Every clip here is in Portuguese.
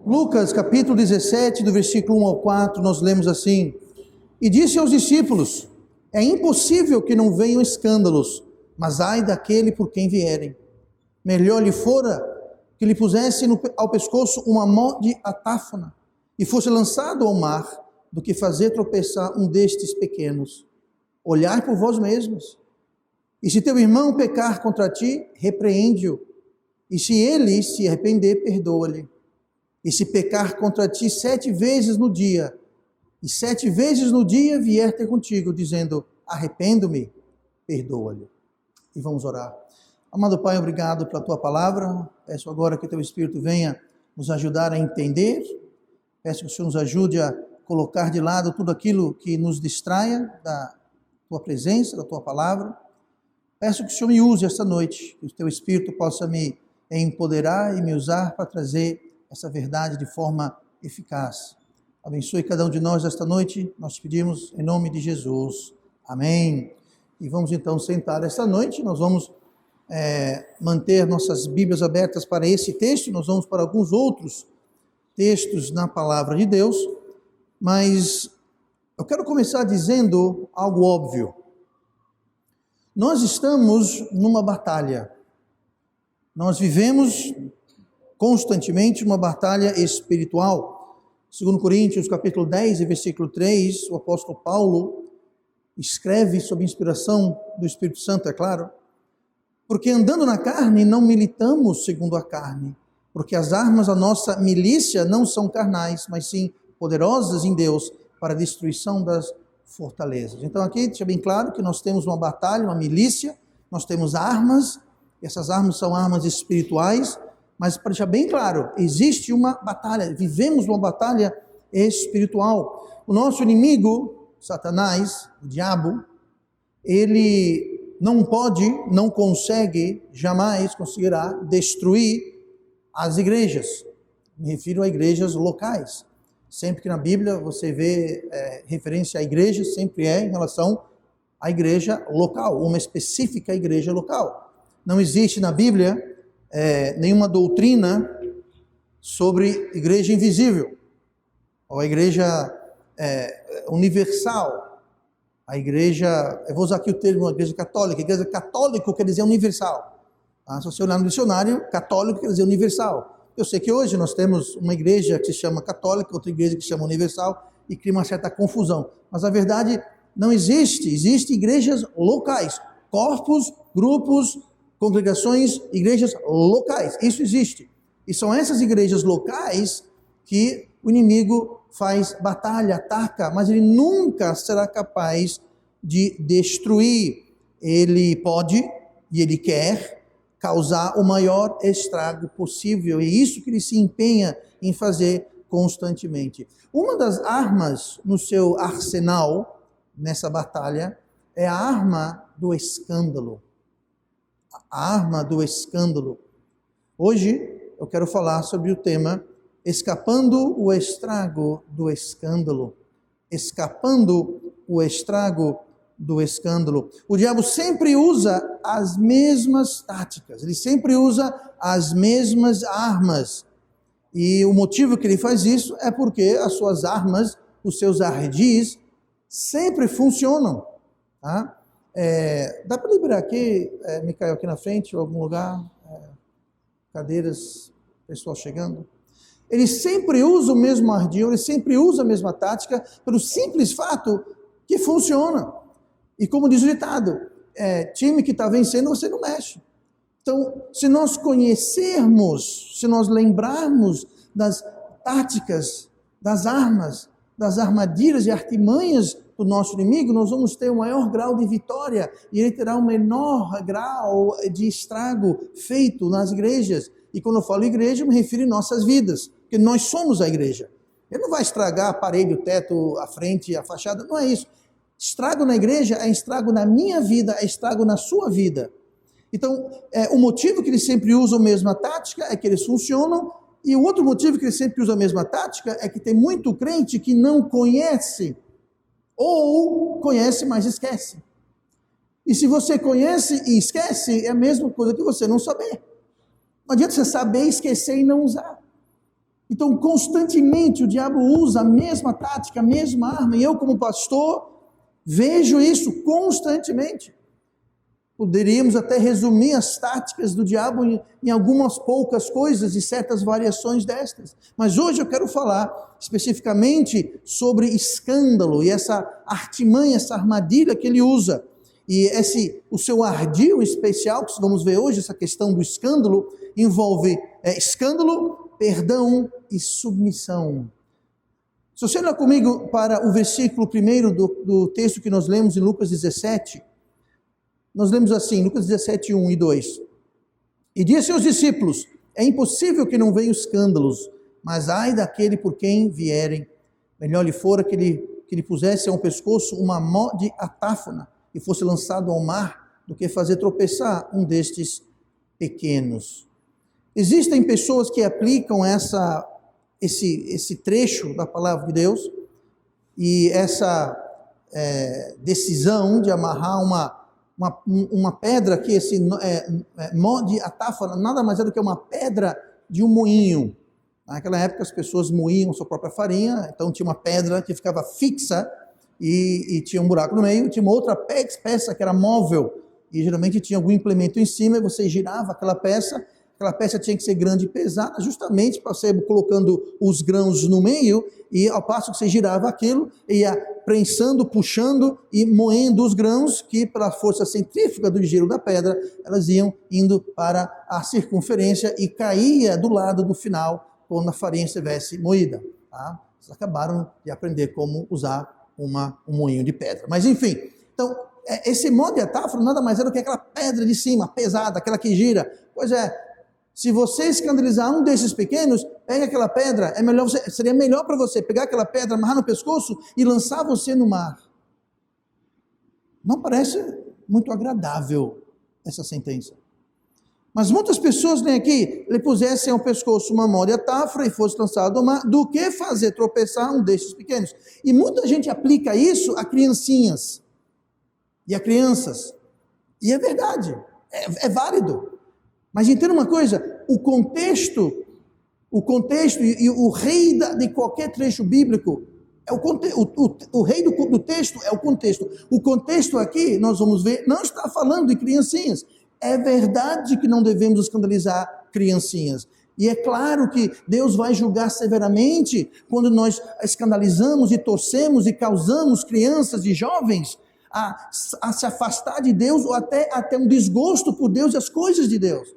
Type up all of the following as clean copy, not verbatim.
Lucas capítulo 17, do versículo 1 ao 4, nós lemos assim: E disse aos discípulos: É impossível que não venham escândalos, mas ai daquele por quem vierem. Melhor lhe fora que lhe pusesse ao pescoço uma mó de atáfona e fosse lançado ao mar, do que fazer tropeçar um destes pequenos. Olhai por vós mesmos. E se teu irmão pecar contra ti, repreende-o. E se ele se arrepender, perdoa-lhe. E se pecar contra ti 7 vezes no dia, e 7 vezes no dia vier ter contigo, dizendo: arrependo-me, perdoa-lhe. E vamos orar. Amado Pai, obrigado pela tua palavra. Peço agora que teu Espírito venha nos ajudar a entender. Peço que o Senhor nos ajude a colocar de lado tudo aquilo que nos distraia da tua presença, da tua palavra. Peço que o Senhor me use esta noite, que o teu Espírito possa me empoderar e me usar para trazer essa verdade de forma eficaz. Abençoe cada um de nós esta noite, nós te pedimos em nome de Jesus. Amém. E vamos então sentar esta noite, nós vamos manter nossas Bíblias abertas para esse texto, nós vamos para alguns outros textos na palavra de Deus, mas eu quero começar dizendo algo óbvio. Nós estamos numa batalha, nós vivemos constantemente uma batalha espiritual. Segundo Coríntios capítulo 10 e versículo 3, o apóstolo Paulo escreve sob inspiração do Espírito Santo, é claro: porque andando na carne não militamos segundo a carne, porque as armas da nossa milícia não são carnais, mas sim poderosas em Deus para a destruição das fortalezas. Então aqui deixa bem claro que nós temos uma batalha, uma milícia, nós temos armas, e essas armas são armas espirituais, mas para deixar bem claro, existe uma batalha, vivemos uma batalha espiritual. O nosso inimigo, Satanás, o diabo, ele não pode, não consegue, jamais conseguirá destruir as igrejas. Me refiro a igrejas locais. Sempre que na Bíblia você vê referência à igreja, sempre é em relação à igreja local, uma específica igreja local. Não existe na Bíblia nenhuma doutrina sobre igreja invisível, ou a igreja universal, a igreja, eu vou usar aqui o termo, a igreja católico quer dizer universal. Se você olhar no dicionário, católico quer dizer universal. Eu sei que hoje nós temos uma igreja que se chama católica, outra igreja que se chama universal, e cria uma certa confusão. Mas a verdade não existe. Existem igrejas locais, corpos, grupos, congregações, igrejas locais. Isso existe. E são essas igrejas locais que o inimigo faz batalha, ataca, mas ele nunca será capaz de destruir. Ele pode e ele quer causar o maior estrago possível. E é isso que ele se empenha em fazer constantemente. Uma das armas no seu arsenal, nessa batalha, é a arma do escândalo. A arma do escândalo. Hoje eu quero falar sobre o tema escapando o estrago do escândalo. Escapando o estrago do escândalo. O diabo sempre usa as mesmas táticas, ele sempre usa as mesmas armas. E o motivo que ele faz isso é porque as suas armas, os seus ardis, sempre funcionam. Tá? Dá para liberar aqui, Micael, aqui na frente, ou algum lugar, cadeiras, pessoal chegando. Ele sempre usa o mesmo ardil, ele sempre usa a mesma tática, pelo simples fato que funciona. E como diz o ditado, time que está vencendo, você não mexe. Então, se nós conhecermos, se nós lembrarmos das táticas, das armas, das armadilhas e artimanhas do nosso inimigo, nós vamos ter um maior grau de vitória e ele terá um menor grau de estrago feito nas igrejas. E quando eu falo igreja, eu me refiro em nossas vidas, porque nós somos a igreja. Ele não vai estragar a parede, o teto, a frente, a fachada, não é isso. Estrago na igreja é estrago na minha vida, é estrago na sua vida. Então, o motivo que eles sempre usam a mesma tática é que eles funcionam, e o outro motivo que eles sempre usam a mesma tática é que tem muito crente que não conhece, ou conhece, mas esquece. E se você conhece e esquece, é a mesma coisa que você não saber. Não adianta você saber, esquecer e não usar. Então, constantemente o diabo usa a mesma tática, a mesma arma, e eu, como pastor, vejo isso constantemente. Poderíamos até resumir as táticas do diabo em algumas poucas coisas e certas variações destas. Mas hoje eu quero falar especificamente sobre escândalo e essa artimanha, essa armadilha que ele usa. E o seu ardil especial, que vamos ver hoje, essa questão do escândalo, envolve escândalo, perdão e submissão. Se você olhar comigo para o versículo 1 do texto que nós lemos em Lucas 17, nós lemos assim, Lucas 17, 1 e 2. E disse aos discípulos: é impossível que não venham escândalos, mas ai daquele por quem vierem. Melhor lhe fora que lhe pusesse ao pescoço uma mó de atáfona e fosse lançado ao mar, do que fazer tropeçar um destes pequenos. Existem pessoas que aplicam esse trecho da palavra de Deus e essa decisão de amarrar uma pedra que mó de atáfona nada mais é do que uma pedra de um moinho. Naquela época as pessoas moíam sua própria farinha, então tinha uma pedra que ficava fixa e tinha um buraco no meio, tinha uma outra peça que era móvel e geralmente tinha algum implemento em cima e você girava aquela peça tinha que ser grande e pesada, justamente para você colocando os grãos no meio, e ao passo que você girava aquilo, ia prensando, puxando e moendo os grãos, que pela força centrífuga do giro da pedra, elas iam indo para a circunferência e caía do lado do final, quando a farinha estivesse moída. Tá? Vocês acabaram de aprender como usar um moinho de pedra. Mas enfim, então, esse modo de atáfora nada mais é do que aquela pedra de cima, pesada, aquela que gira. Pois é, se você escandalizar um desses pequenos, pega aquela pedra, seria melhor para você pegar aquela pedra, amarrar no pescoço e lançar você no mar. Não parece muito agradável essa sentença. Mas muitas pessoas vêm aqui, lhe pusessem ao pescoço uma mó de atáfora e fosse lançado ao mar, do que fazer tropeçar um desses pequenos. E muita gente aplica isso a criancinhas e a crianças. E é verdade, é válido. Mas entenda uma coisa, o contexto e o rei de qualquer trecho bíblico, o rei do texto é o contexto. O contexto aqui, nós vamos ver, não está falando de criancinhas. É verdade que não devemos escandalizar criancinhas. E é claro que Deus vai julgar severamente quando nós escandalizamos e torcemos e causamos crianças e jovens a se afastar de Deus ou até um desgosto por Deus e as coisas de Deus.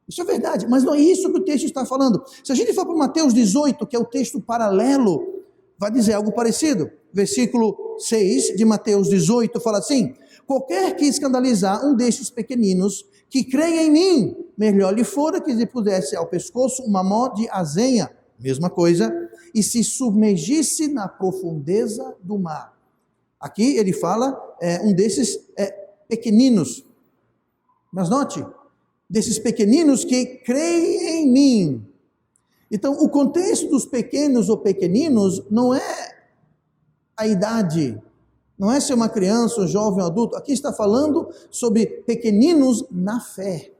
Isso é verdade, mas não é isso que o texto está falando. Se a gente for para Mateus 18, que é o texto paralelo, vai dizer algo parecido. Versículo 6 de Mateus 18 fala assim: qualquer que escandalizar um destes pequeninos que creia em mim, melhor lhe fora que lhe pusesse ao pescoço uma mó de azenha, mesma coisa, e se submergisse na profundeza do mar. Aqui ele fala um desses pequeninos. Mas note, desses pequeninos que creem em mim. Então, o contexto dos pequenos ou pequeninos não é a idade, não é ser uma criança, um jovem, um adulto. Aqui está falando sobre pequeninos na fé.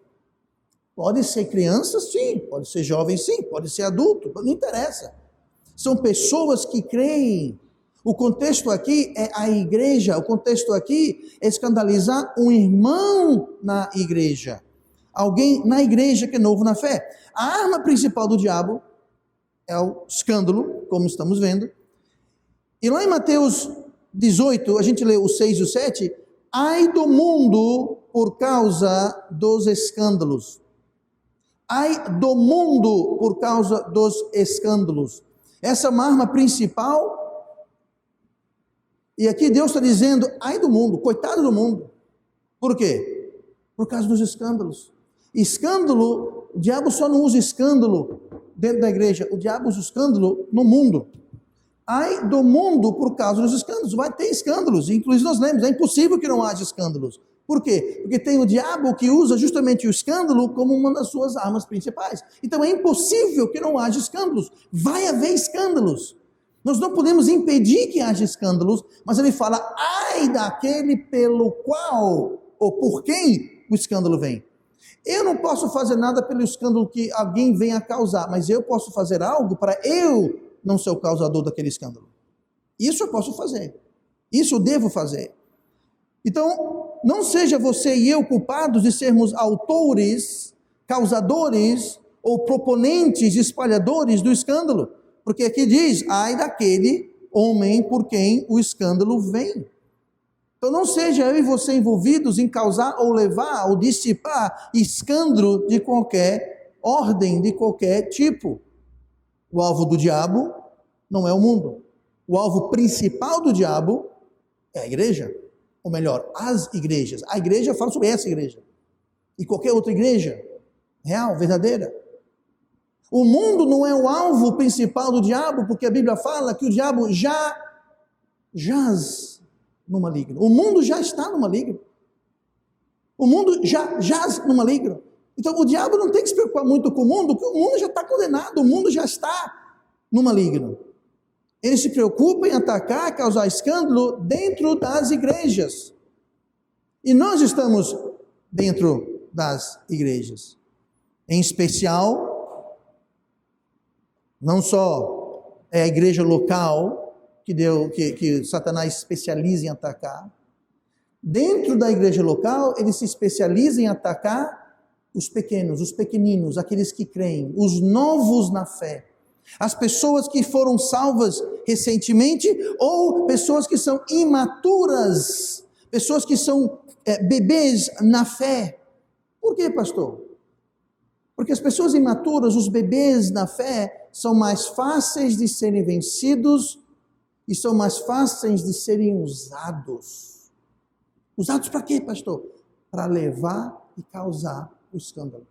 Pode ser criança, sim, pode ser jovem, sim, pode ser adulto, não interessa. São pessoas que creem. O contexto aqui é a igreja, o contexto aqui é escandalizar um irmão na igreja. Alguém na igreja que é novo na fé. A arma principal do diabo é o escândalo, como estamos vendo. E lá em Mateus 18, a gente lê o 6 e o 7, ai do mundo por causa dos escândalos. Ai do mundo por causa dos escândalos. Essa é uma arma principal. E aqui Deus está dizendo, ai do mundo, coitado do mundo. Por quê? Por causa dos escândalos. Escândalo, o diabo só não usa escândalo dentro da igreja, o diabo usa escândalo no mundo. Ai do mundo por causa dos escândalos, vai ter escândalos, inclusive nós lemos, é impossível que não haja escândalos. Por quê? Porque tem o diabo que usa justamente o escândalo como uma das suas armas principais. Então é impossível que não haja escândalos, vai haver escândalos. Nós não podemos impedir que haja escândalos, mas ele fala, ai daquele pelo qual ou por quem o escândalo vem. Eu não posso fazer nada pelo escândalo que alguém venha causar, mas eu posso fazer algo para eu não ser o causador daquele escândalo. Isso eu posso fazer. Isso eu devo fazer. Então, não seja você e eu culpados de sermos autores, causadores ou proponentes, espalhadores do escândalo. Porque aqui diz, ai daquele homem por quem o escândalo vem. Então não seja eu e você envolvidos em causar ou levar ou dissipar escândalo de qualquer ordem, de qualquer tipo. O alvo do diabo não é o mundo. O alvo principal do diabo é a igreja. Ou melhor, as igrejas. A igreja fala sobre essa igreja. E qualquer outra igreja, real, verdadeira. O mundo não é o alvo principal do diabo, porque a Bíblia fala que o diabo já jaz no maligno. O mundo já está no maligno. O mundo já jaz no maligno. Então o diabo não tem que se preocupar muito com o mundo, porque o mundo já está condenado, o mundo já está no maligno. Ele se preocupa em atacar, causar escândalo dentro das igrejas. E nós estamos dentro das igrejas. Em especial, não só é a igreja local que Satanás especializa em atacar. Dentro da igreja local, ele se especializa em atacar os pequenos, os pequeninos, aqueles que creem, os novos na fé. As pessoas que foram salvas recentemente ou pessoas que são imaturas, pessoas que são bebês na fé. Por quê, pastor? Porque as pessoas imaturas, os bebês na fé, são mais fáceis de serem vencidos e são mais fáceis de serem usados. Usados para quê, pastor? Para levar e causar o escândalo.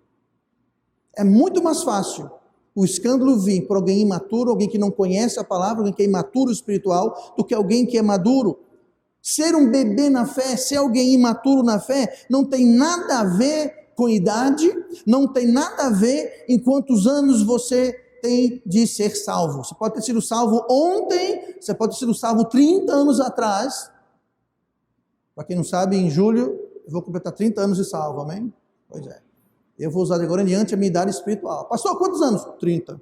É muito mais fácil o escândalo vir por alguém imaturo, alguém que não conhece a palavra, alguém que é imaturo espiritual, do que alguém que é maduro. Ser um bebê na fé, ser alguém imaturo na fé, não tem nada a ver com idade, não tem nada a ver em quantos anos você tem de ser salvo. Você pode ter sido salvo ontem, você pode ter sido salvo 30 anos atrás. Para quem não sabe, em julho eu vou completar 30 anos de salvo, amém? Pois é. Eu vou usar de agora em diante a minha idade espiritual. Pastor, quantos anos? 30.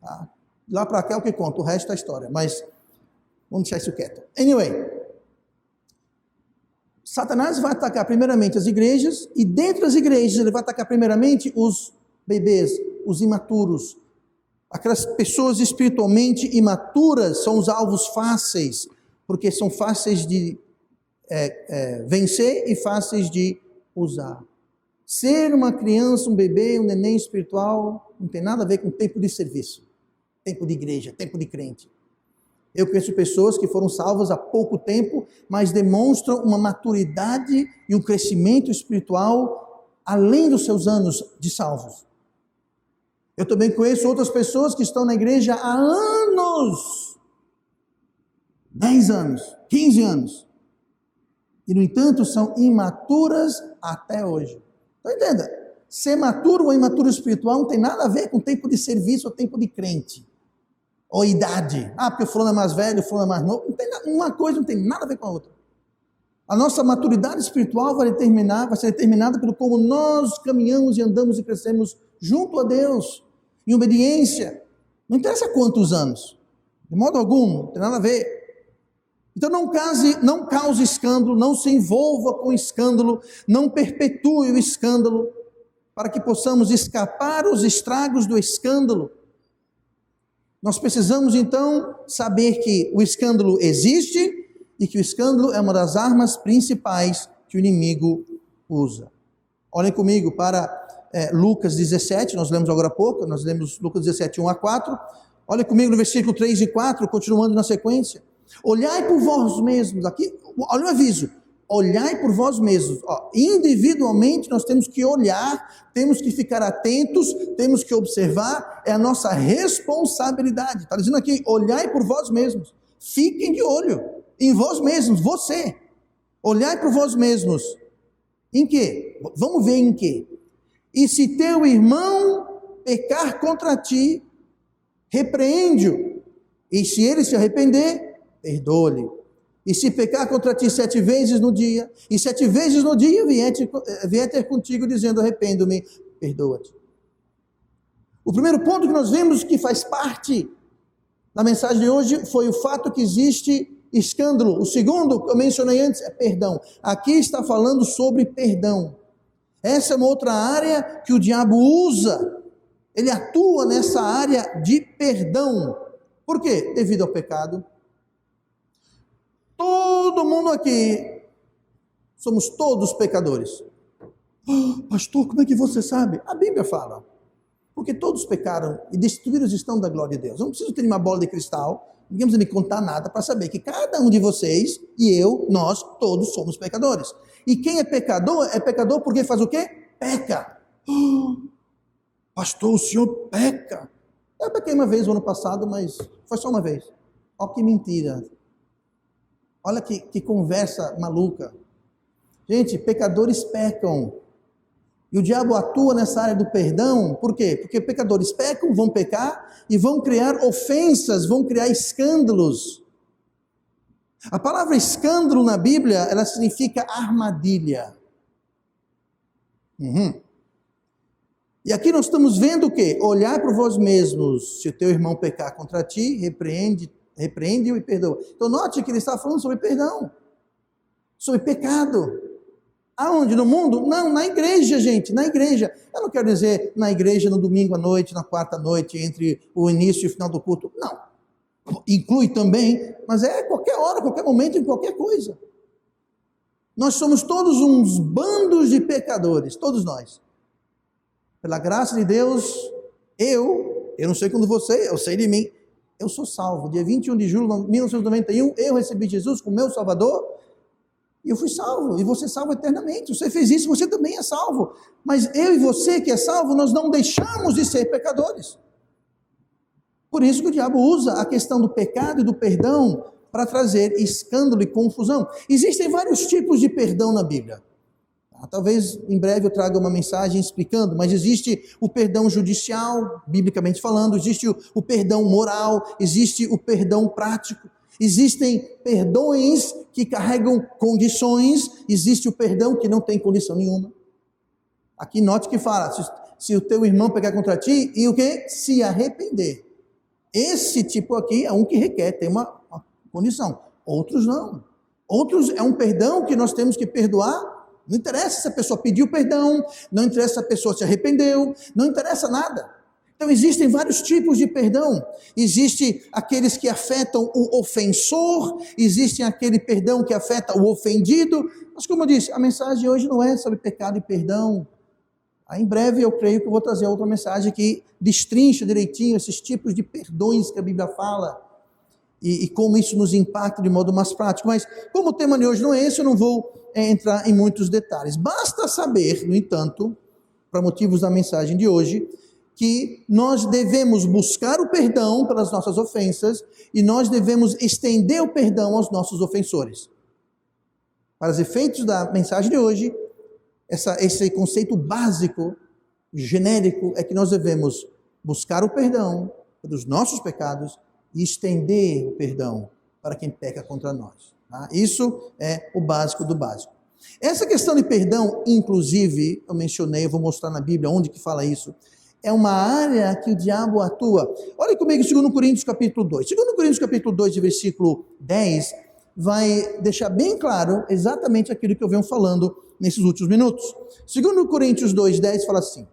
Tá? Lá para cá é o que conta, o resto é história. Mas vamos deixar isso quieto. Anyway, Satanás vai atacar primeiramente as igrejas, e dentro das igrejas ele vai atacar primeiramente os bebês, os imaturos. Aquelas pessoas espiritualmente imaturas são os alvos fáceis, porque são fáceis de vencer e fáceis de usar. Ser uma criança, um bebê, um neném espiritual, não tem nada a ver com tempo de serviço, tempo de igreja, tempo de crente. Eu conheço pessoas que foram salvas há pouco tempo, mas demonstram uma maturidade e um crescimento espiritual além dos seus anos de salvos. Eu também conheço outras pessoas que estão na igreja há anos, 10 anos, 15 anos, e no entanto são imaturas até hoje. Então entenda, ser maturo ou imaturo espiritual não tem nada a ver com tempo de serviço ou tempo de crente. Ou idade. Porque o fulano é mais velho, o fulano é mais novo. Não tem nada, uma coisa não tem nada a ver com a outra. A nossa maturidade espiritual vai ser determinada pelo como nós caminhamos e andamos e crescemos junto a Deus, em obediência. Não interessa quantos anos. De modo algum, não tem nada a ver. Então não cause escândalo, não se envolva com escândalo, não perpetue o escândalo, para que possamos escapar os estragos do escândalo. Nós precisamos então saber que o escândalo existe e que o escândalo é uma das armas principais que o inimigo usa. Olhem comigo para Lucas 17, nós lemos agora há pouco, nós lemos Lucas 17, 1 a 4. Olhem comigo no versículo 3 e 4, continuando na sequência. Olhai por vós mesmos, aqui, olha o aviso, olhai por vós mesmos. Individualmente nós temos que olhar, temos que ficar atentos, temos que observar, é a nossa responsabilidade. Está dizendo aqui, olhai por vós mesmos, fiquem de olho em vós mesmos, você, olhai por vós mesmos. Em quê? Vamos ver em quê. E se teu irmão pecar contra ti, repreende-o, e se ele se arrepender, perdoa-lhe. E se pecar contra ti 7 vezes no dia, e 7 vezes no dia vier ter contigo dizendo, arrependo-me, perdoa-te. O primeiro ponto que nós vemos que faz parte da mensagem de hoje foi o fato que existe escândalo. O segundo, que eu mencionei antes, é perdão. Aqui está falando sobre perdão. Essa é uma outra área que o diabo usa. Ele atua nessa área de perdão. Por quê? Devido ao pecado. Todo mundo aqui, somos todos pecadores. Pastor, como é que você sabe? A Bíblia fala. Porque todos pecaram e destituídos estão da glória de Deus. Eu não preciso ter uma bola de cristal, ninguém precisa me contar nada para saber que cada um de vocês e eu, nós, todos somos pecadores. E quem é pecador porque faz o quê? Peca. Pastor, o senhor peca. Eu pequei uma vez no ano passado, mas foi só uma vez. Olha que mentira. Olha que conversa maluca. Gente, pecadores pecam. E o diabo atua nessa área do perdão, por quê? Porque pecadores pecam, vão pecar e vão criar ofensas, vão criar escândalos. A palavra escândalo na Bíblia, ela significa armadilha. E aqui nós estamos vendo o quê? Olhar para vós mesmos, se o teu irmão pecar contra ti, repreende-o e perdoa. Então note que ele está falando sobre perdão, sobre pecado. Aonde? No mundo? Não, na igreja, gente, na igreja. Eu não quero dizer na igreja no domingo à noite, na quarta à noite, entre o início e o final do culto. Não. Inclui também, mas é qualquer hora, qualquer momento, em qualquer coisa. Nós somos todos uns bandos de pecadores, todos nós. Pela graça de Deus, eu não sei quando você, eu sei de mim, eu sou salvo. Dia 21 de julho de 1991, eu recebi Jesus como meu Salvador, e eu fui salvo, e você é salvo eternamente. Você fez isso, você também é salvo. Mas eu e você que é salvo, nós não deixamos de ser pecadores. Por isso que o diabo usa a questão do pecado e do perdão para trazer escândalo e confusão. Existem vários tipos de perdão na Bíblia. Talvez em breve eu traga uma mensagem explicando, mas existe o perdão judicial, biblicamente falando, existe o perdão moral, existe o perdão prático. Existem perdões que carregam condições, existe o perdão que não tem condição nenhuma. Aqui note que fala, se o teu irmão pecar contra ti, e o quê? Se arrepender. Esse tipo aqui é um que requer, tem uma condição. Outros não. Outros é um perdão que nós temos que perdoar. Não interessa se a pessoa pediu perdão, não interessa se a pessoa se arrependeu, não interessa nada. Então existem vários tipos de perdão. Existe aqueles que afetam o ofensor, existe aquele perdão que afeta o ofendido. Mas como eu disse, a mensagem hoje não é sobre pecado e perdão. Aí, em breve eu creio que eu vou trazer outra mensagem que destrincha direitinho esses tipos de perdões que a Bíblia fala e como isso nos impacta de modo mais prático. Mas como o tema de hoje não é esse, eu não vou entrar em muitos detalhes. Basta saber, no entanto, para motivos da mensagem de hoje, que nós devemos buscar o perdão pelas nossas ofensas e nós devemos estender o perdão aos nossos ofensores. Para os efeitos da mensagem de hoje, esse conceito básico, genérico, é que nós devemos buscar o perdão pelos nossos pecados e estender o perdão para quem peca contra nós. Tá? Isso é o básico do básico. Essa questão de perdão, inclusive, eu mencionei, eu vou mostrar na Bíblia onde que fala isso, é uma área que o diabo atua. Olha comigo, 2 Coríntios capítulo 2. 2 Coríntios capítulo 2, de versículo 10, vai deixar bem claro exatamente aquilo que eu venho falando nesses últimos minutos. 2 Coríntios 2, 10 fala assim: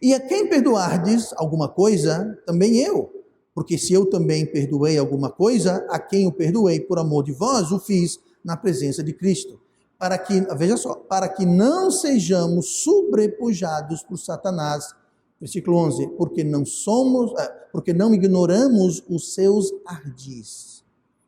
e a quem perdoardes alguma coisa, também eu. Porque se eu também perdoei alguma coisa, a quem o perdoei por amor de vós, o fiz na presença de Cristo. Para que, veja só, para que não sejamos sobrepujados por Satanás. Versículo 11, porque não ignoramos os seus ardis.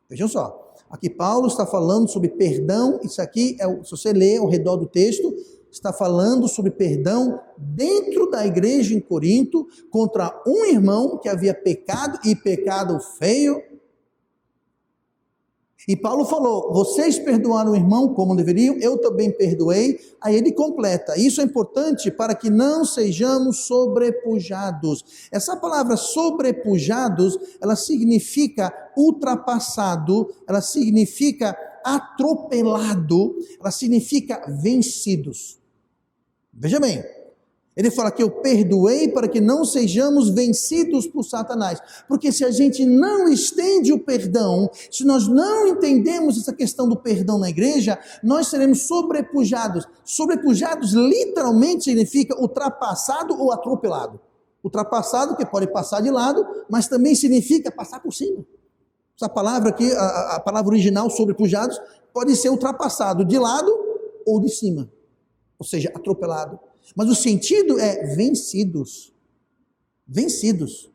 Vejam só, aqui Paulo está falando sobre perdão, isso aqui, se você ler ao redor do texto, está falando sobre perdão dentro da igreja em Corinto, contra um irmão que havia pecado, e pecado feio. E Paulo falou, vocês perdoaram o irmão como deveriam, eu também perdoei. Aí ele completa, isso é importante para que não sejamos sobrepujados. Essa palavra sobrepujados, ela significa ultrapassado, ela significa atropelado, ela significa vencidos. Veja bem, ele fala que eu perdoei para que não sejamos vencidos por Satanás. Porque se a gente não estende o perdão, se nós não entendemos essa questão do perdão na igreja, nós seremos sobrepujados. Sobrepujados literalmente significa ultrapassado ou atropelado. Ultrapassado, que pode passar de lado, mas também significa passar por cima. Essa palavra aqui, a palavra original, sobrepujados, pode ser ultrapassado de lado ou de cima. Ou seja, atropelado. Mas o sentido é vencidos. Vencidos.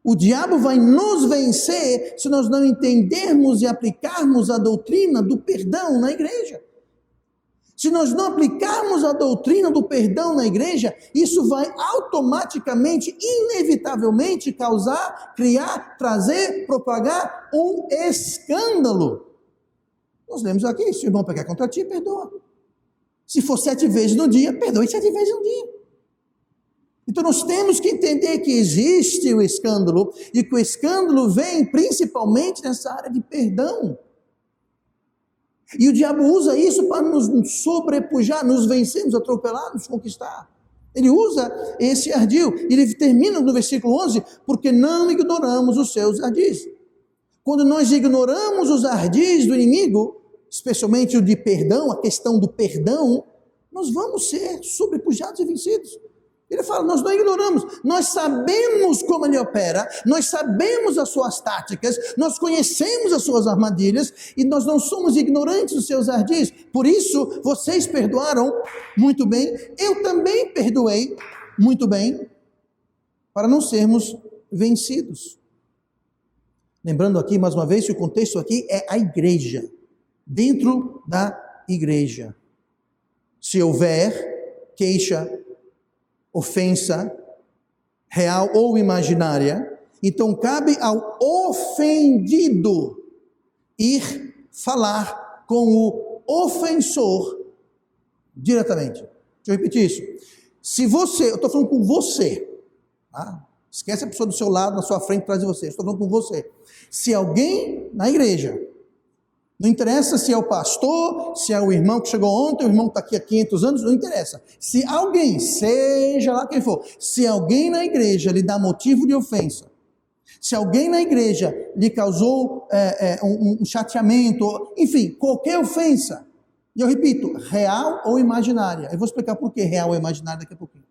O diabo vai nos vencer se nós não entendermos e aplicarmos a doutrina do perdão na igreja. Se nós não aplicarmos a doutrina do perdão na igreja, isso vai automaticamente, inevitavelmente causar, criar, trazer, propagar um escândalo. Nós lemos aqui, se o irmão pecar contra ti, perdoa. Se for 7 vezes no dia, perdoe 7 vezes no dia. Então nós temos que entender que existe o escândalo, e que o escândalo vem principalmente nessa área de perdão. E o diabo usa isso para nos sobrepujar, nos vencer, nos atropelar, nos conquistar. Ele usa esse ardil. Ele termina no versículo 11, porque não ignoramos os seus ardis. Quando nós ignoramos os ardis do inimigo, especialmente o de perdão, a questão do perdão, nós vamos ser sobrepujados e vencidos. Ele fala, nós não ignoramos, nós sabemos como ele opera, nós sabemos as suas táticas, nós conhecemos as suas armadilhas, e nós não somos ignorantes dos seus ardis. Por isso, vocês perdoaram muito bem, eu também perdoei muito bem, para não sermos vencidos. Lembrando aqui, mais uma vez, que o contexto aqui é a igreja. Dentro da igreja. Se houver queixa, ofensa, real ou imaginária, então cabe ao ofendido ir falar com o ofensor diretamente. Deixa eu repetir isso. Se você, eu estou falando com você, tá? Esquece a pessoa do seu lado, na sua frente, atrás de você, estou falando com você. Se alguém na igreja, não interessa se é o pastor, se é o irmão que chegou ontem, o irmão que está aqui há 500 anos, não interessa. Se alguém, seja lá quem for, se alguém na igreja lhe dá motivo de ofensa, se alguém na igreja lhe causou um chateamento, enfim, qualquer ofensa, e eu repito, real ou imaginária. Eu vou explicar por que real ou imaginária daqui a pouquinho.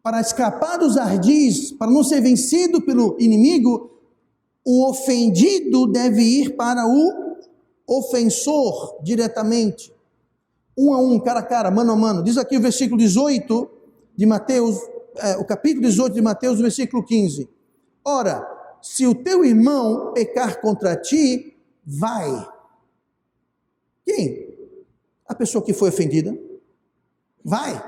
Para escapar dos ardis, para não ser vencido pelo inimigo, o ofendido deve ir para o ofensor diretamente, um a um, cara a cara, mano a mano. Diz aqui o versículo 18 de Mateus, o capítulo 18 de Mateus, versículo 15. Ora, se o teu irmão pecar contra ti, vai. Quem? A pessoa que foi ofendida. Vai.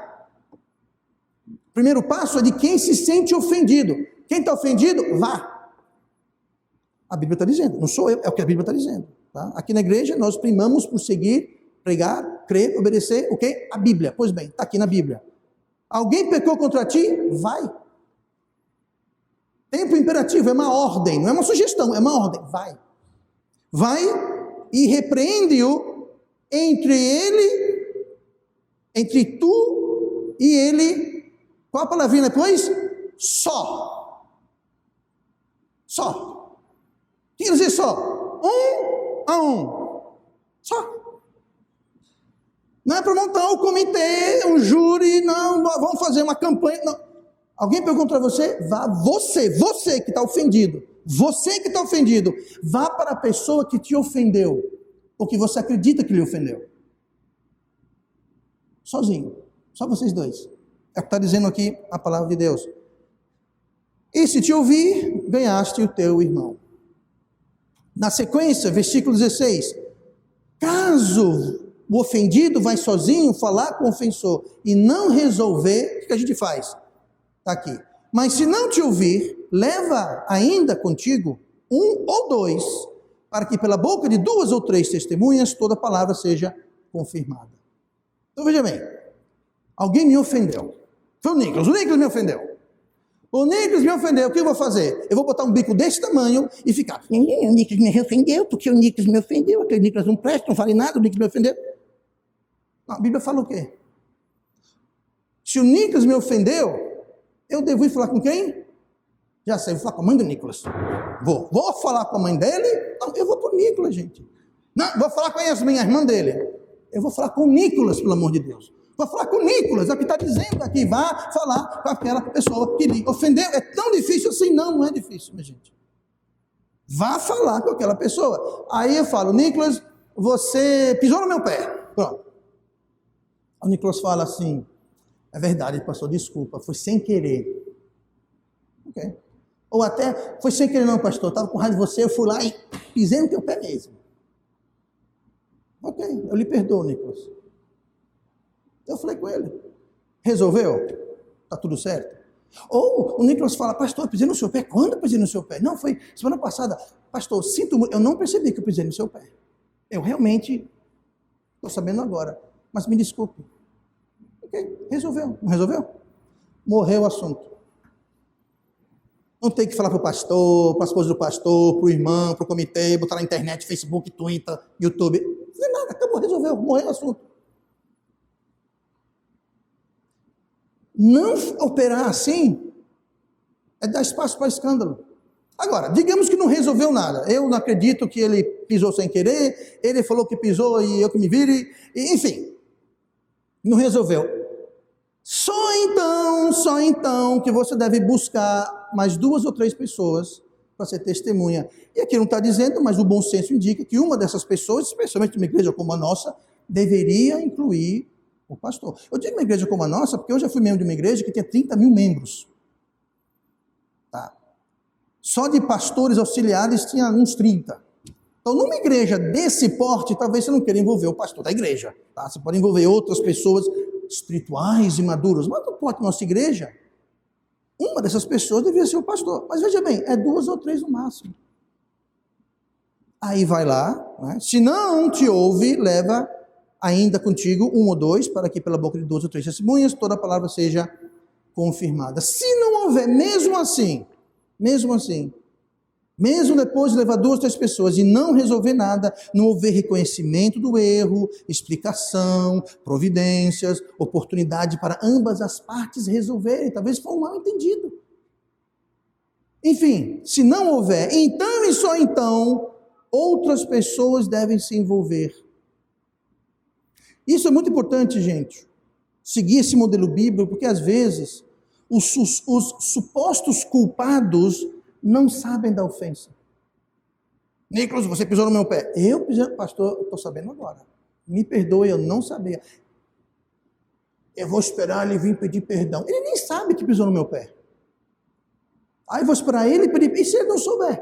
Primeiro passo é de quem se sente ofendido. Quem está ofendido, vá. A Bíblia está dizendo, não sou eu, é o que a Bíblia está dizendo. Tá? Aqui na igreja nós primamos por seguir, pregar, crer, obedecer o quê? A Bíblia. Pois bem, está aqui na Bíblia. Alguém pecou contra ti? Vai. Tempo imperativo, é uma ordem, não é uma sugestão, é uma ordem. Vai. Vai e repreende-o entre tu e ele. Qual a palavrinha depois? Só. Só. Quer dizer só, um a um, só. Não é para montar um comitê, um júri, não, vamos fazer uma campanha, não. Alguém perguntou contra você, vá, você que está ofendido, vá para a pessoa que te ofendeu, ou que você acredita que lhe ofendeu. Sozinho, só vocês dois. É o que está dizendo aqui a palavra de Deus. E se te ouvir, ganhaste o teu irmão. Na sequência, versículo 16, caso o ofendido vai sozinho falar com o ofensor e não resolver, o que a gente faz? Está aqui. Mas se não te ouvir, leva ainda contigo um ou dois, para que pela boca de 2 ou 3 testemunhas toda palavra seja confirmada. Então veja bem, alguém me ofendeu. Foi o Nicolas me ofendeu. O Nicolas me ofendeu, o que eu vou fazer? Eu vou botar um bico desse tamanho e ficar, o Nicolas me ofendeu, porque o Nicolas me ofendeu, aquele Nicolas não presta, não vale nada, o Nicolas me ofendeu. Não, a Bíblia fala o quê? Se o Nicolas me ofendeu, eu devo ir falar com quem? Já sei, vou falar com a mãe do Nicolas. Vou falar com a mãe dele? Não, eu vou com o Nicolas, gente. Não, vou falar com a Yasmin, a irmã dele. Eu vou falar com o Nicolas, pelo amor de Deus. Vou falar com o Nicolas, é o que está dizendo aqui. Vá falar com aquela pessoa que lhe ofendeu. É tão difícil assim? Não, não é difícil, minha gente. Vá falar com aquela pessoa. Aí eu falo, Nicolas, você pisou no meu pé. Pronto. O Nicolas fala assim, é verdade, pastor, desculpa, foi sem querer. Ok. Ou até, foi sem querer não, pastor, eu estava com raiva de você, eu fui lá e pisei no teu pé mesmo. Ok, eu lhe perdoo, Nicolas. Eu falei com ele. Resolveu? Está tudo certo? Ou o Nicolas fala, pastor, eu pisei no seu pé. Quando eu pisei no seu pé? Não, foi semana passada. Pastor, sinto muito, eu não percebi que eu pisei no seu pé. Eu realmente estou sabendo agora. Mas me desculpe. Ok, resolveu. Não resolveu? Morreu o assunto. Não tem que falar para o pastor, para a esposa do pastor, para o irmão, para o comitê, botar na internet, Facebook, Twitter, YouTube. Não é nada, acabou, resolveu, morreu o assunto. Não operar assim é dar espaço para escândalo. Agora, digamos que não resolveu nada. Eu não acredito que ele pisou sem querer, ele falou que pisou e eu que me vire, enfim, não resolveu. Só então que você deve buscar mais 2 ou 3 pessoas para ser testemunha. E aqui não está dizendo, mas o bom senso indica que uma dessas pessoas, especialmente uma igreja como a nossa, deveria incluir o pastor. Eu digo uma igreja como a nossa, porque eu já fui membro de uma igreja que tinha 30 mil membros. Tá? Só de pastores auxiliares tinha uns 30. Então, numa igreja desse porte, talvez você não queira envolver o pastor da igreja. Tá? Você pode envolver outras pessoas espirituais e maduras, mas não pode nossa igreja. Uma dessas pessoas deveria ser o pastor. Mas veja bem, é 2 ou 3 no máximo. Aí vai lá, né? Se não te ouve, leva ainda contigo 1 ou 2, para que pela boca de 2 ou 3 testemunhas toda a palavra seja confirmada. Se não houver, mesmo assim, mesmo depois de levar 2 ou 3 pessoas e não resolver nada, não houver reconhecimento do erro, explicação, providências, oportunidade para ambas as partes resolverem, talvez foi um mal entendido. Enfim, se não houver, então e só então, outras pessoas devem se envolver. Isso é muito importante, gente, seguir esse modelo bíblico, porque às vezes os supostos culpados não sabem da ofensa. Nicolas, você pisou no meu pé. Eu pisei, pastor, eu estou sabendo agora. Me perdoe, eu não sabia. Eu vou esperar ele vir pedir perdão. Ele nem sabe que pisou no meu pé. Aí vou esperar ele pedir. E se ele não souber?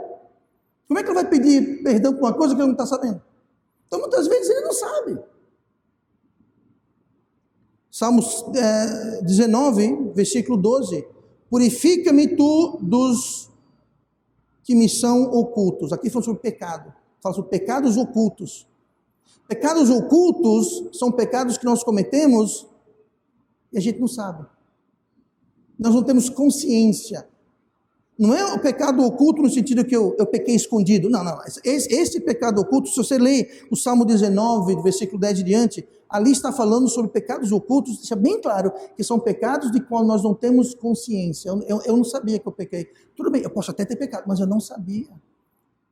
Como é que ele vai pedir perdão por uma coisa que ele não está sabendo? Então muitas vezes ele não sabe. Salmos 19, versículo 12. Purifica-me tu dos que me são ocultos. Aqui fala sobre pecado. Fala sobre pecados ocultos. Pecados ocultos são pecados que nós cometemos e a gente não sabe. Nós não temos consciência. Não é o pecado oculto no sentido que eu pequei escondido. Não. Esse pecado oculto, se você ler o Salmo 19, versículo 10 e diante, ali está falando sobre pecados ocultos, deixa bem claro que são pecados de qual nós não temos consciência. Eu não sabia que eu pequei. Tudo bem, eu posso até ter pecado, mas eu não sabia.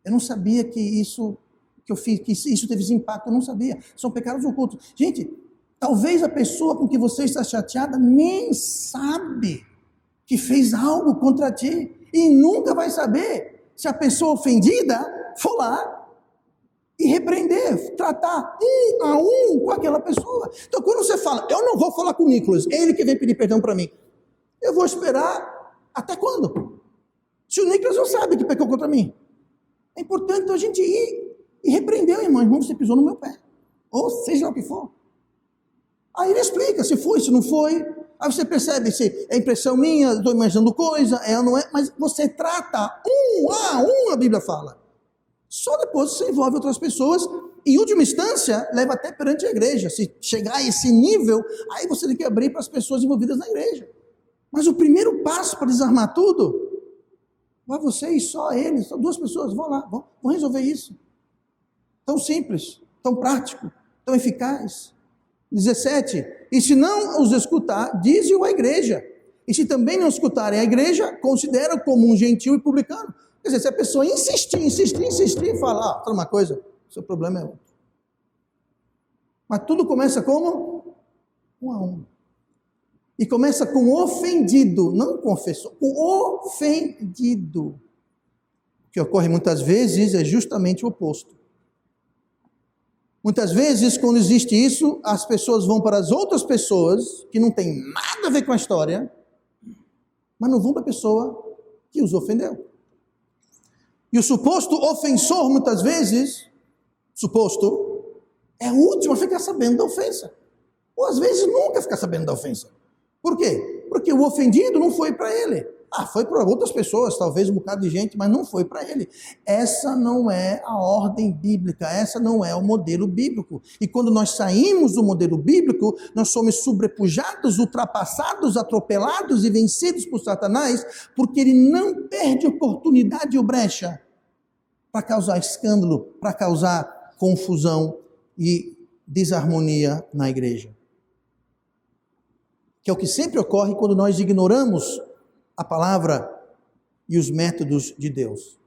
Eu não sabia que isso que eu fiz, que isso teve esse impacto, eu não sabia. São pecados ocultos. Gente, talvez a pessoa com que você está chateada nem sabe que fez algo contra ti. E nunca vai saber se a pessoa ofendida for lá e repreender, tratar a um com aquela pessoa. Então quando você fala, eu não vou falar com o Nicolas, é ele que vem pedir perdão para mim. Eu vou esperar até quando? Se o Nicolas não sabe que pecou contra mim. É importante a gente ir e repreender, irmão, você pisou no meu pé. Ou seja lá o que for. Aí ele explica se foi, se não foi. Aí você percebe se é impressão minha, estou imaginando coisa, é ou não é, mas você trata a Bíblia fala. Só depois você envolve outras pessoas, em última instância, leva até perante a igreja. Se chegar a esse nível, aí você tem que abrir para as pessoas envolvidas na igreja. Mas o primeiro passo para desarmar tudo, vai você e só eles, só duas pessoas, vão lá, vão resolver isso. Tão simples, tão prático, tão eficaz. 17, e se não os escutar, dize-o à igreja. E se também não escutarem a igreja, considera como um gentil e publicano. Quer dizer, se a pessoa insistir e falar, fala uma coisa, seu problema é outro. Mas tudo começa como? Um a um. E começa com o ofendido, não confessor, o ofendido. O que ocorre muitas vezes é justamente o oposto. Muitas vezes, quando existe isso, as pessoas vão para as outras pessoas, que não tem nada a ver com a história, mas não vão para a pessoa que os ofendeu. E o suposto ofensor, muitas vezes, é o último a ficar sabendo da ofensa. Ou às vezes nunca ficar sabendo da ofensa. Por quê? Porque o ofendido não foi para ele. Foi para outras pessoas, talvez um bocado de gente, mas não foi para ele. Essa não é a ordem bíblica, essa não é o modelo bíblico. E quando nós saímos do modelo bíblico, nós somos sobrepujados, ultrapassados, atropelados e vencidos por Satanás, porque ele não perde oportunidade ou brecha para causar escândalo, para causar confusão e desarmonia na igreja. Que é o que sempre ocorre quando nós ignoramos a palavra e os métodos de Deus.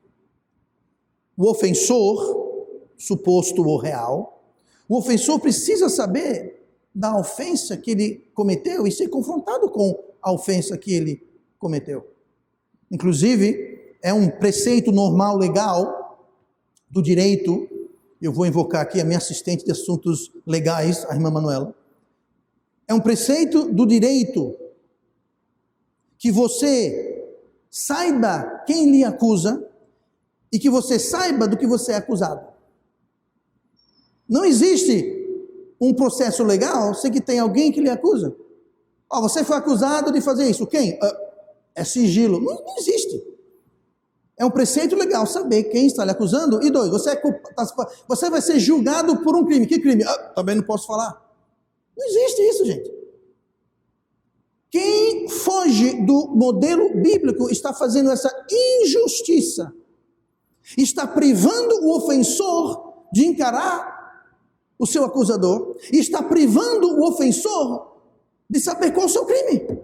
O ofensor, suposto ou real, o ofensor precisa saber da ofensa que ele cometeu e ser confrontado com a ofensa que ele cometeu. Inclusive, é um preceito normal, legal, do direito. Eu vou invocar aqui a minha assistente de assuntos legais, a irmã Manuela. É um preceito do direito que você saiba quem lhe acusa e que você saiba do que você é acusado. Não existe um processo legal sem que tenha alguém que lhe acusa. Você foi acusado de fazer isso. Quem? É sigilo. Não existe. É um preceito legal saber quem está lhe acusando. E dois, você vai ser julgado por um crime. Que crime? Também não posso falar. Não existe isso, gente. Quem foge do modelo bíblico está fazendo essa injustiça. Está privando o ofensor de encarar o seu acusador. Está privando o ofensor de saber qual é o seu crime.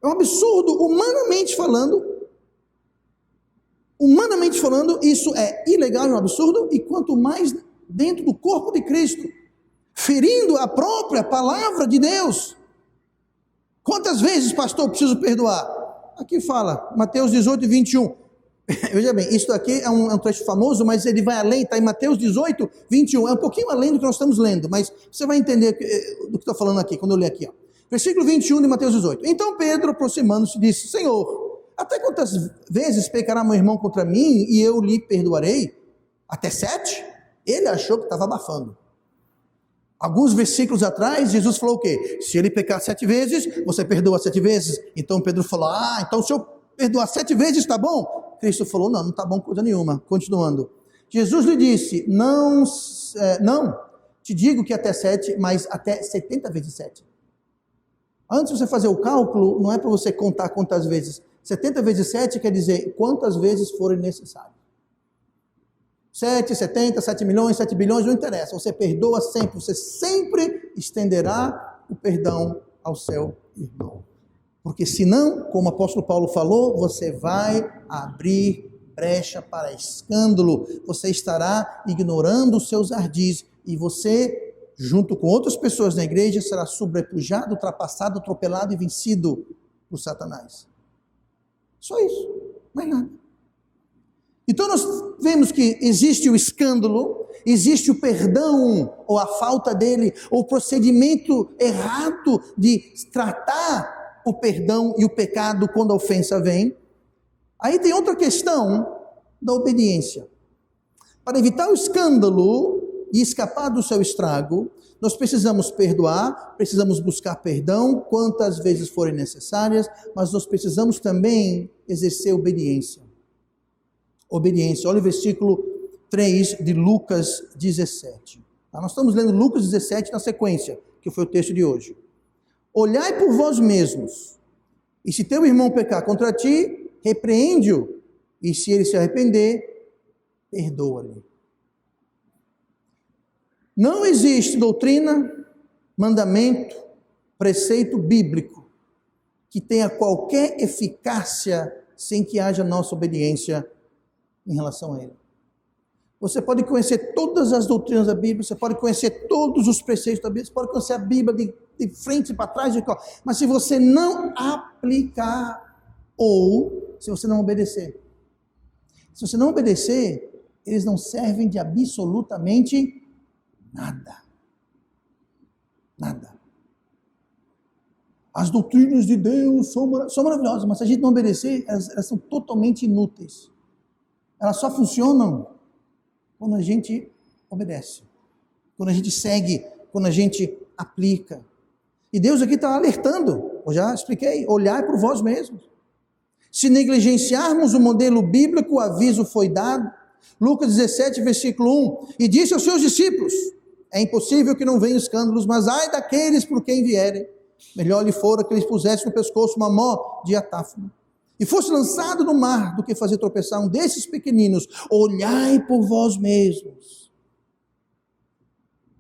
É um absurdo, humanamente falando. Humanamente falando, isso é ilegal, é um absurdo. E quanto mais dentro do corpo de Cristo, ferindo a própria palavra de Deus. Quantas vezes, pastor, eu preciso perdoar? Aqui fala, Mateus 18, 21. Veja bem, isso aqui é um trecho famoso, mas ele vai além, está em Mateus 18, 21. É um pouquinho além do que nós estamos lendo, mas você vai entender do que estou falando aqui, quando eu ler aqui. Versículo 21 de Mateus 18. Então Pedro, aproximando-se, disse, Senhor, até quantas vezes pecará meu irmão contra mim e eu lhe perdoarei? Até 7? Ele achou que estava abafando. Alguns versículos atrás, Jesus falou o quê? Se ele pecar 7 vezes, você perdoa 7 vezes. Então Pedro falou, então se eu perdoar 7 vezes, está bom? Cristo falou, não está bom coisa nenhuma. Continuando. Jesus lhe disse, não, te digo que até 7, mas até 70 vezes 7. Antes de você fazer o cálculo, não é para você contar quantas vezes. 70 vezes 7 quer dizer quantas vezes forem necessárias. 7, 70, 7 milhões, 7 bilhões, não interessa. Você perdoa sempre, você sempre estenderá o perdão ao seu irmão. Porque senão, como o apóstolo Paulo falou, você vai abrir brecha para escândalo. Você estará ignorando os seus ardis e você, junto com outras pessoas na igreja, será sobrepujado, ultrapassado, atropelado e vencido por Satanás. Só isso, mais nada. Então nós vemos que existe o escândalo, existe o perdão, ou a falta dele, ou o procedimento errado de tratar o perdão e o pecado quando a ofensa vem. Aí tem outra questão da obediência. Para evitar o escândalo e escapar do seu estrago, Nós precisamos perdoar, precisamos buscar perdão quantas vezes forem necessárias, mas nós precisamos também exercer obediência. Obediência. Olha o versículo 3 de Lucas 17. Nós estamos lendo Lucas 17 na sequência, que foi o texto de hoje. Olhai por vós mesmos, e se teu irmão pecar contra ti, repreende-o, e se ele se arrepender, perdoa-lhe. Não existe doutrina, mandamento, preceito bíblico que tenha qualquer eficácia sem que haja nossa obediência em relação a ele. Você pode conhecer todas as doutrinas da Bíblia, você pode conhecer todos os preceitos da Bíblia, você pode conhecer a Bíblia de frente para trás, mas se você não aplicar ou se você não obedecer. Se você não obedecer, eles não servem de absolutamente nada. Nada. As doutrinas de Deus são maravilhosas, mas se a gente não obedecer, elas são totalmente inúteis. Elas só funcionam quando a gente obedece, quando a gente segue, quando a gente aplica. E Deus aqui está alertando, eu já expliquei, olhai por vós mesmos. Se negligenciarmos o modelo bíblico, o aviso foi dado. Lucas 17, versículo 1, e disse aos seus discípulos, é impossível que não venham escândalos, mas ai daqueles por quem vierem, melhor lhe fora que eles pusessem no pescoço uma mó de atáfona, e fosse lançado no mar, do que fazer tropeçar um desses pequeninos. Olhai por vós mesmos.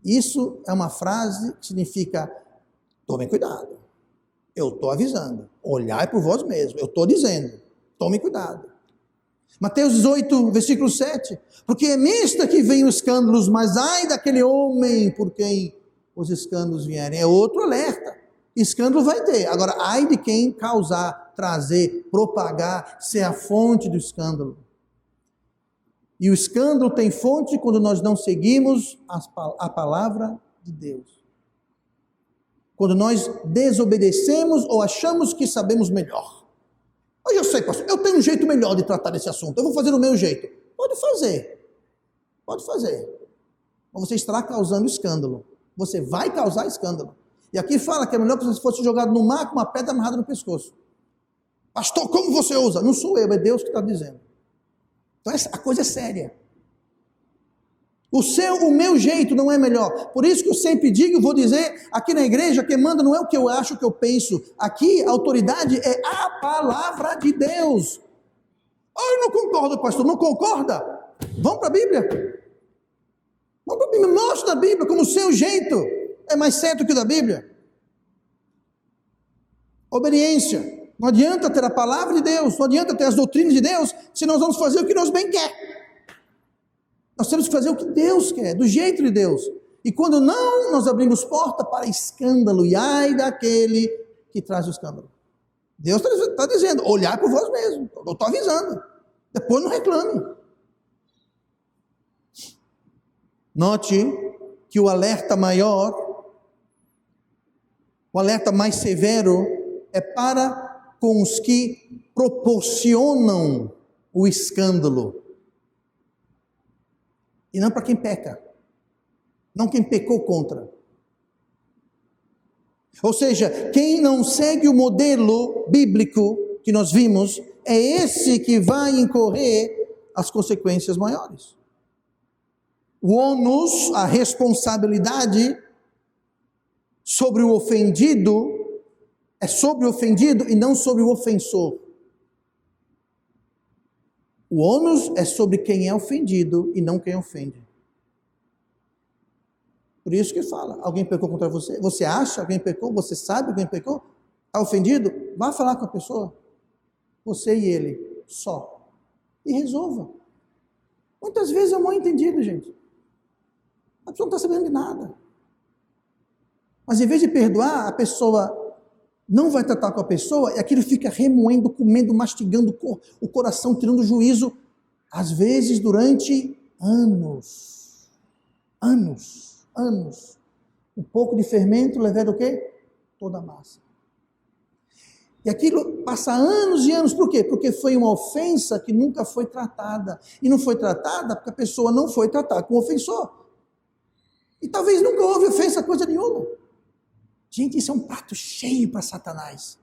Isso é uma frase que significa, tomem cuidado, eu estou avisando, olhai por vós mesmos, eu estou dizendo, tomem cuidado. Mateus 18, versículo 7, porque é mista que vem os escândalos, mas ai daquele homem por quem os escândalos vierem. É outro alerta, escândalo vai ter, agora ai de quem causar, trazer, propagar, ser a fonte do escândalo. E o escândalo tem fonte quando nós não seguimos a palavra de Deus. Quando nós desobedecemos ou achamos que sabemos melhor. Eu sei, pastor, eu tenho um jeito melhor de tratar desse assunto, eu vou fazer do meu jeito. Pode fazer. Mas você estará causando escândalo. Você vai causar escândalo. E aqui fala que é melhor que você fosse jogado no mar com uma pedra amarrada no pescoço. Pastor, como você usa? Não sou eu, é Deus que está dizendo. Então a coisa é séria. O meu jeito não é melhor. Por isso que eu sempre digo, vou dizer, aqui na igreja, quem manda não é o que eu acho, o que eu penso. Aqui a autoridade é a palavra de Deus. Eu não concordo, pastor, não concorda? Vamos para a Bíblia. Vamos para a Bíblia, mostra a Bíblia como o seu jeito é mais certo que o da Bíblia. Obediência. Não adianta ter a palavra de Deus, não adianta ter as doutrinas de Deus, se nós vamos fazer o que nós bem quer. Nós temos que fazer o que Deus quer, do jeito de Deus. E quando não, nós abrimos porta para escândalo. E ai daquele que traz o escândalo. Deus está dizendo, olhar por vós mesmos. Eu estou avisando. Depois não reclame. Note que o alerta maior, o alerta mais severo, é para com os que proporcionam o escândalo. E não para quem peca. Não quem pecou contra. Ou seja, quem não segue o modelo bíblico que nós vimos, é esse que vai incorrer as consequências maiores. O ônus, a responsabilidade sobre o ofendido, é sobre o ofendido e não sobre o ofensor. O ônus é sobre quem é ofendido e não quem ofende. Por isso que fala, alguém pecou contra você? Você acha alguém pecou? Você sabe alguém pecou? Está ofendido? Vá falar com a pessoa. Você e ele, só. E resolva. Muitas vezes é mal entendido, gente. A pessoa não está sabendo de nada. Mas em vez de perdoar, a pessoa não vai tratar com a pessoa, e aquilo fica remoendo, comendo, mastigando o coração, tirando o juízo, às vezes durante anos. Um pouco de fermento levando o quê? Toda a massa. E aquilo passa anos e anos, por quê? Porque foi uma ofensa que nunca foi tratada. E não foi tratada porque a pessoa não foi tratar com o ofensor. E talvez nunca houve ofensa, coisa nenhuma. Gente, isso é um prato cheio para Satanás.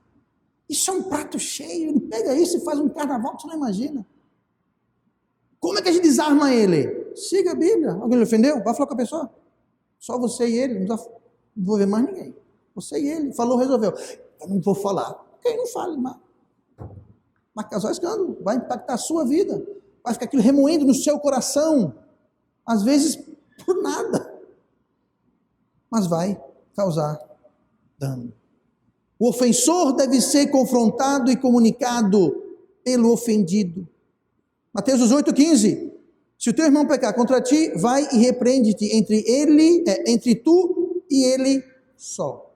Isso é um prato cheio. Ele pega isso e faz um carnaval que você não imagina. Como é que a gente desarma ele? Siga a Bíblia. Alguém lhe ofendeu? Vai falar com a pessoa. Só você e ele. Não vou ver mais ninguém. Você e ele. Falou, resolveu. Eu não vou falar. Quem não fala, irmão? Vai causar escândalo. Vai impactar a sua vida. Vai ficar aquilo remoendo no seu coração. Às vezes, por nada. Mas vai causar dano. O ofensor deve ser confrontado e comunicado pelo ofendido. Mateus 18,15. Se o teu irmão pecar contra ti, vai e repreende-te entre tu e ele só.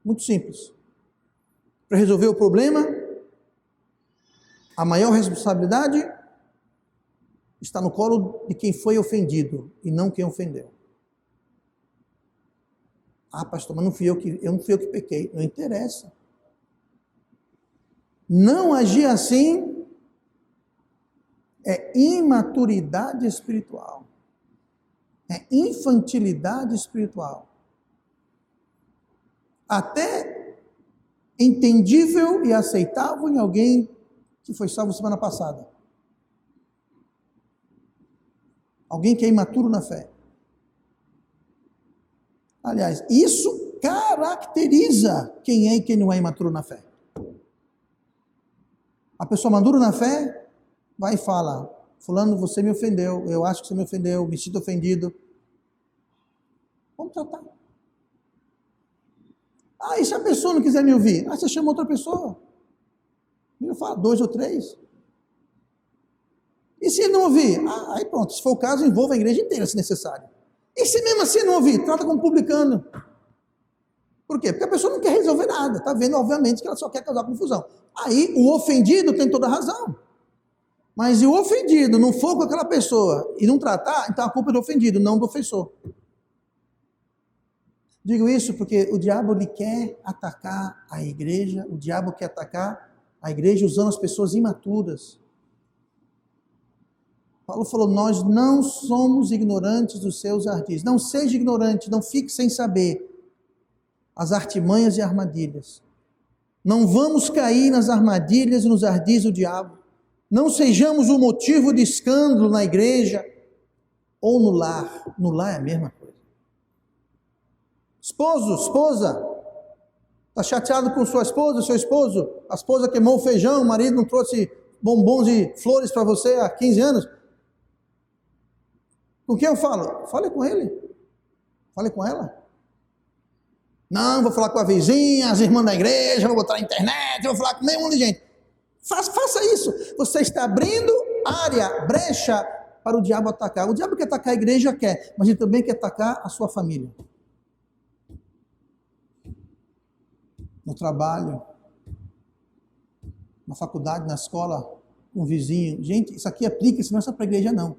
Muito simples. Para resolver o problema, a maior responsabilidade está no colo de quem foi ofendido e não quem ofendeu. Ah, pastor, mas não fui eu que pequei. Não interessa. Não agir assim é imaturidade espiritual. É infantilidade espiritual. Até entendível e aceitável em alguém que foi salvo semana passada. Alguém que é imaturo na fé. Aliás, isso caracteriza quem é e quem não é imaturo na fé. A pessoa madura na fé vai e fala: fulano, você me ofendeu, eu acho que você me ofendeu, me sinto ofendido. Vamos tratar. Ah, e se a pessoa não quiser me ouvir? Ah, você chama outra pessoa. Ele fala 2 ou 3. E se ele não ouvir? Ah, aí pronto, se for o caso, envolva a igreja inteira, se necessário. E se mesmo assim não ouvir? Trata como publicano. Por quê? Porque a pessoa não quer resolver nada. Está vendo, obviamente, que ela só quer causar confusão. Aí, o ofendido tem toda a razão. Mas se o ofendido não for com aquela pessoa e não tratar, então a culpa é do ofendido, não do ofensor. Digo isso porque o diabo ele quer atacar a igreja, o diabo quer atacar a igreja usando as pessoas imaturas. Paulo falou, nós não somos ignorantes dos seus ardis. Não seja ignorante, não fique sem saber as artimanhas e armadilhas. Não vamos cair nas armadilhas e nos ardis do diabo. Não sejamos o motivo de escândalo na igreja ou no lar. No lar é a mesma coisa. Esposo, esposa, está chateado com sua esposa, seu esposo? A esposa queimou o feijão, o marido não trouxe bombons e flores para você há 15 anos? Com quem eu falo? Fale com ele. Fale com ela. Não, vou falar com a vizinha, as irmãs da igreja, vou botar na internet, vou falar com meio mundo de gente. Faça isso. Você está abrindo área, brecha para o diabo atacar. O diabo quer atacar a igreja, quer, mas ele também quer atacar a sua família. No trabalho, na faculdade, na escola, com o vizinho. Gente, isso aqui aplica-se não é só para a igreja, não.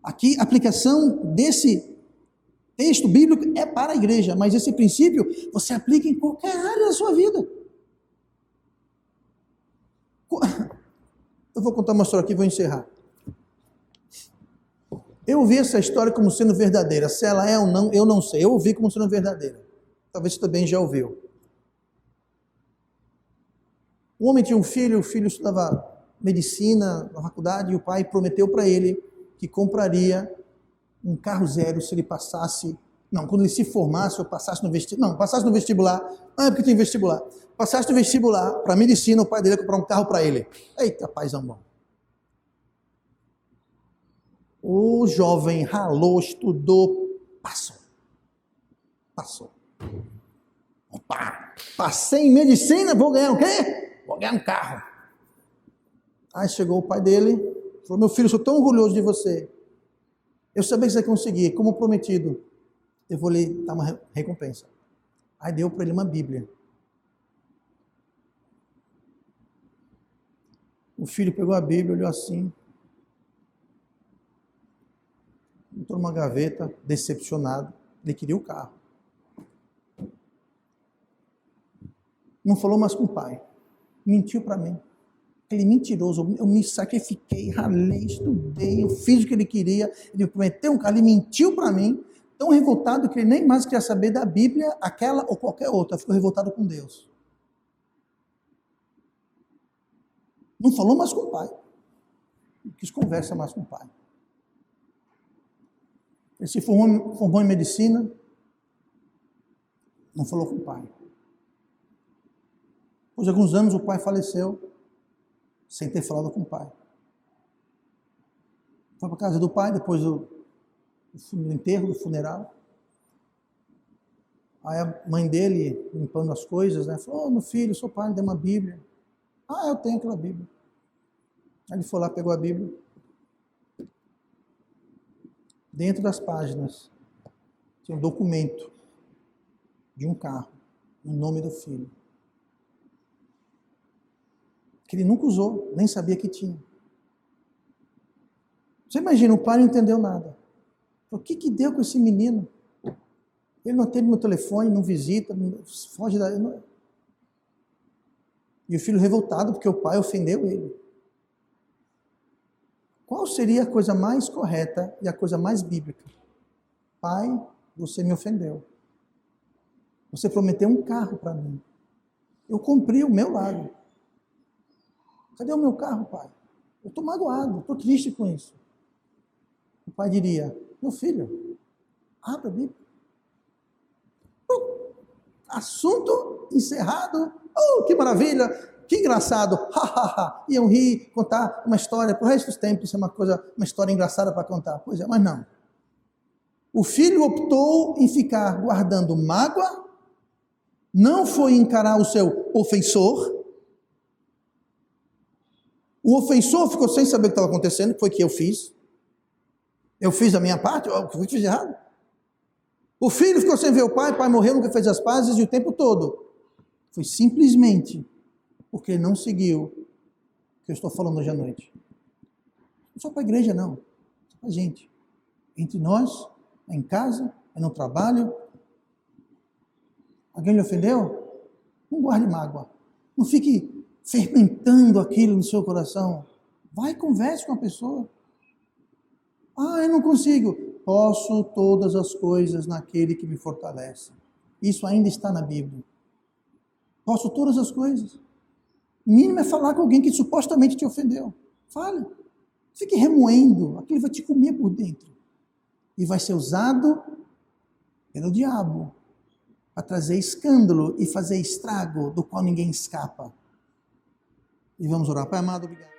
Aqui, a aplicação desse texto bíblico é para a igreja, mas esse princípio você aplica em qualquer área da sua vida. Eu vou contar uma história aqui e vou encerrar. Eu ouvi essa história como sendo verdadeira. Se ela é ou não, eu não sei. Eu ouvi como sendo verdadeira. Talvez você também já ouviu. Um homem tinha um filho, o filho estudava medicina na faculdade e o pai prometeu para ele que compraria um carro zero se ele passasse, quando ele se formasse ou passasse no vestibular, passasse no vestibular, é porque tem vestibular, passasse no vestibular para medicina, o pai dele ia comprar um carro para ele. Eita, paizão bom. O jovem ralou, estudou, passou. Opa, passei em medicina, vou ganhar o quê? Vou ganhar um carro. Aí chegou o pai dele, falou, meu filho, sou tão orgulhoso de você. Eu sabia que você ia conseguir, como prometido, eu vou lhe dar uma recompensa. Aí deu para ele uma Bíblia. O filho pegou a Bíblia, olhou assim, entrou numa gaveta, decepcionado, ele queria o carro. Não falou mais com o pai, mentiu para mim. aquele mentiroso, eu me sacrifiquei, ralei, estudei, eu fiz o que ele queria, ele prometeu um cara, ele mentiu para mim, tão revoltado que ele nem mais queria saber da Bíblia, aquela ou qualquer outra, ficou revoltado com Deus. Não falou mais com o pai, não quis conversa mais com o pai. Ele se formou em medicina, não falou com o pai. Depois de alguns anos o pai faleceu, sem ter falado com o pai. Foi para a casa do pai, depois do enterro, do funeral. Aí a mãe dele, limpando as coisas, né, falou: "Ô, meu filho, seu pai me deu uma Bíblia." "Ah, eu tenho aquela Bíblia." Aí ele foi lá, pegou a Bíblia. Dentro das páginas tinha um documento de um carro, no nome do filho, que ele nunca usou, nem sabia que tinha. Você imagina, o pai não entendeu nada. O que deu com esse menino? Ele não atende meu telefone, não visita, não foge da... E o filho revoltado porque o pai ofendeu ele. Qual seria a coisa mais correta e a coisa mais bíblica? Pai, você me ofendeu. Você prometeu um carro para mim. Eu cumpri o meu lado. Cadê o meu carro, pai? Eu estou magoado, estou triste com isso. O pai diria: "Meu filho, abra a Bíblia." Assunto encerrado. Oh, que maravilha, que engraçado. Iam rir, contar uma história para o resto dos tempos, uma história engraçada para contar. Pois é, mas não. O filho optou em ficar guardando mágoa, não foi encarar o seu ofensor. O ofensor ficou sem saber o que estava acontecendo, que foi que eu fiz. Eu fiz a minha parte, eu fiz de errado. O filho ficou sem ver o pai morreu, nunca fez as pazes, e o tempo todo foi simplesmente porque ele não seguiu o que eu estou falando hoje à noite. Não só para a igreja, não. Só para a gente. Entre nós, é em casa, é no trabalho. Alguém lhe ofendeu? Não guarde mágoa. Não fique fermentando aquilo no seu coração. Vai e converse com a pessoa. "Ah, eu não consigo." "Posso todas as coisas naquele que me fortalece." Isso ainda está na Bíblia. Posso todas as coisas. O mínimo é falar com alguém que supostamente te ofendeu. Fale. Fique remoendo. Aquilo vai te comer por dentro. E vai ser usado pelo diabo para trazer escândalo e fazer estrago do qual ninguém escapa. E vamos orar. Pai amado, obrigado.